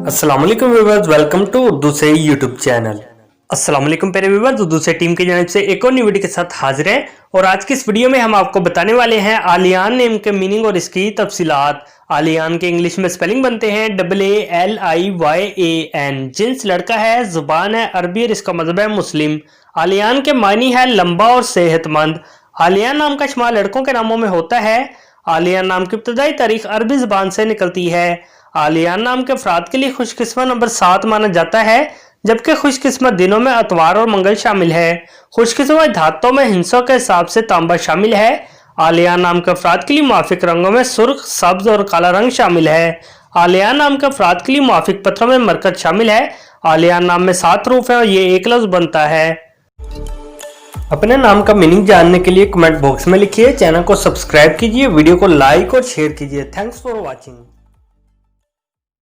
अस्सलाम वालेकुम viewers, welcome to Urdu से यूट्यूब चैनल। अस्सलाम वालेकुम प्यारे व्यूअर्स, उर्दू से टीम की जानिब से एक और नई वीडियो के साथ हाजिर है। और आज की इस वीडियो में हम आपको बताने वाले हैं आलियान नेम के मीनिंग और इसकी तफसीलात। आलियान के इंग्लिश में स्पेलिंग बनते हैं ALIYAN। जिन्स लड़का है, जुबान है अरबी और इसका मजहब है मुस्लिम। आलियान के मायनी है लंबा और सेहतमंद। आलियान नाम का शुमार लड़कों के नामों में होता है। आलियान नाम की इब्तदाई तारीख अरबी जुबान से निकलती है। आलियान नाम के अफराद के लिए खुशकिस्मत नंबर 7 माना जाता है, जबकि खुशकिस्मत दिनों में अतवार और मंगल शामिल है। खुशकिस्मत धातों में हिंसों के हिसाब से तांबा शामिल है। आलियान नाम के अफराद के लिए मुआफिक रंगों में सुर्ख, सब्ज और काला रंग शामिल है। आलियान नाम के अफराद के लिए मुआफिक पत्थरों में मरकज शामिल है। आलियान नाम में 7 हरूफ है और ये एक लफ्ज बनता है। अपने नाम का मीनिंग जानने के लिए कमेंट बॉक्स में लिखिए, चैनल को सब्सक्राइब कीजिए, वीडियो को लाइक और शेयर कीजिए। Thanks for watching.